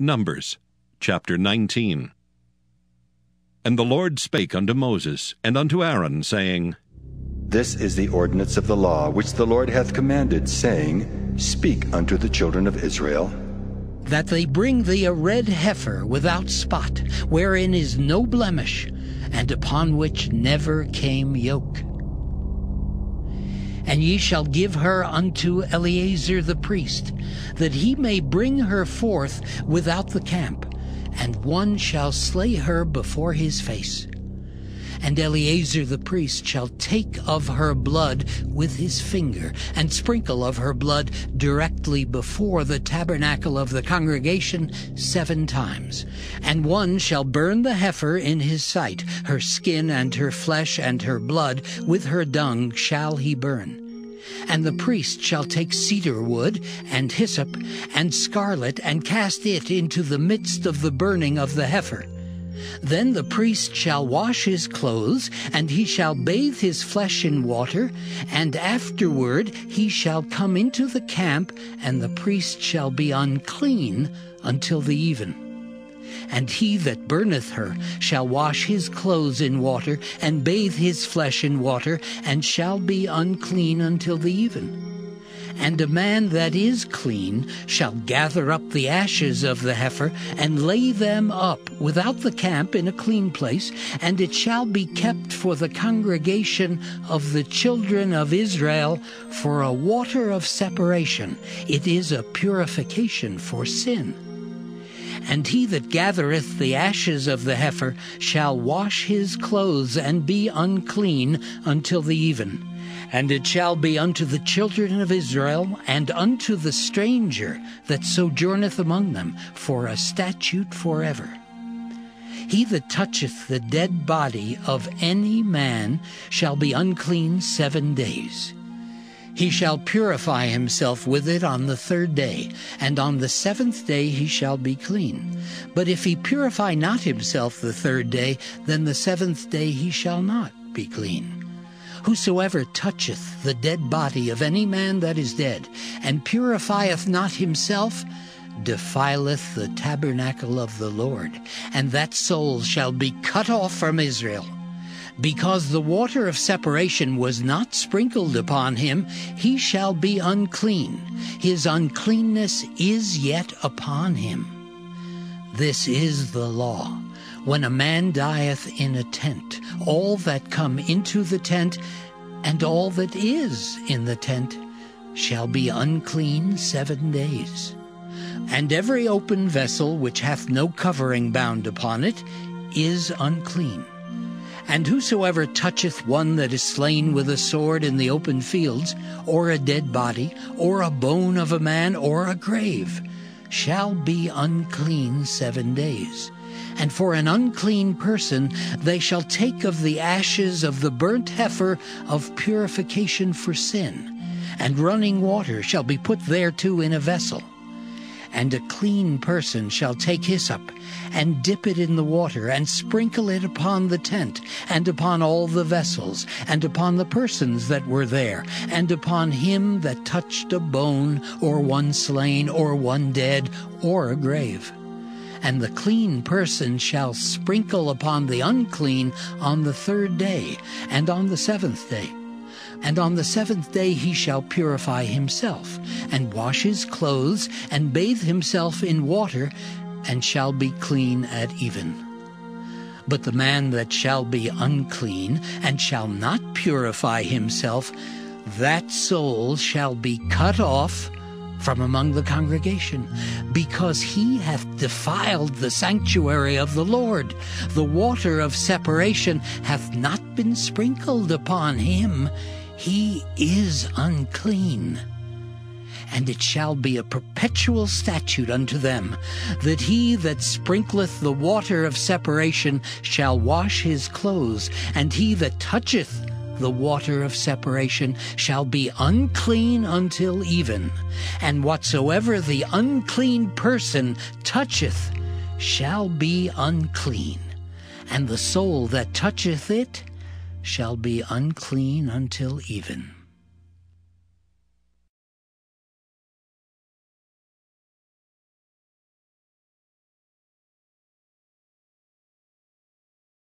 Numbers, chapter 19. And the Lord spake unto Moses and unto Aaron, saying, This is the ordinance of the law which the Lord hath commanded, saying, Speak unto the children of Israel, that they bring thee a red heifer without spot, wherein is no blemish, and upon which never came yoke. And ye shall give her unto Eleazar the priest, that he may bring her forth without the camp, and one shall slay her before his face. And Eleazar the priest shall take of her blood with his finger, and sprinkle of her blood directly before the tabernacle of the congregation 7 times. And one shall burn the heifer in his sight, her skin and her flesh and her blood with her dung shall he burn. And the priest shall take cedar wood, and hyssop, and scarlet, and cast it into the midst of the burning of the heifer. Then the priest shall wash his clothes, and he shall bathe his flesh in water, and afterward he shall come into the camp, and the priest shall be unclean until the even. And he that burneth her shall wash his clothes in water, and bathe his flesh in water, and shall be unclean until the even. And a man that is clean shall gather up the ashes of the heifer, and lay them up without the camp in a clean place, and it shall be kept for the congregation of the children of Israel for a water of separation. It is a purification for sin. And he that gathereth the ashes of the heifer shall wash his clothes, and be unclean until the even. And it shall be unto the children of Israel, and unto the stranger that sojourneth among them, for a statute forever. He that toucheth the dead body of any man shall be unclean 7 days. He shall purify himself with it on the 3rd day, and on the 7th day he shall be clean. But if he purify not himself the 3rd day, then the 7th day he shall not be clean. Whosoever toucheth the dead body of any man that is dead, and purifieth not himself, defileth the tabernacle of the Lord, and that soul shall be cut off from Israel. Because the water of separation was not sprinkled upon him, he shall be unclean. His uncleanness is yet upon him. This is the law. When a man dieth in a tent, all that come into the tent, and all that is in the tent, shall be unclean 7 days. And every open vessel which hath no covering bound upon it is unclean. And whosoever toucheth one that is slain with a sword in the open fields, or a dead body, or a bone of a man, or a grave, shall be unclean 7 days. And for an unclean person they shall take of the ashes of the burnt heifer of purification for sin, and running water shall be put thereto in a vessel. And a clean person shall take hyssop, and dip it in the water, and sprinkle it upon the tent, and upon all the vessels, and upon the persons that were there, and upon him that touched a bone, or one slain, or one dead, or a grave. And the clean person shall sprinkle upon the unclean on the 3rd day, and on the 7th day. And on the 7th day he shall purify himself, and wash his clothes, and bathe himself in water, and shall be clean at even. But the man that shall be unclean, and shall not purify himself, that soul shall be cut off from among the congregation, because he hath defiled the sanctuary of the Lord. The water of separation hath not been sprinkled upon him. He is unclean. And it shall be a perpetual statute unto them, that he that sprinkleth the water of separation shall wash his clothes, and he that toucheth the water of separation shall be unclean until even. And whatsoever the unclean person toucheth shall be unclean, and the soul that toucheth it shall be unclean until even.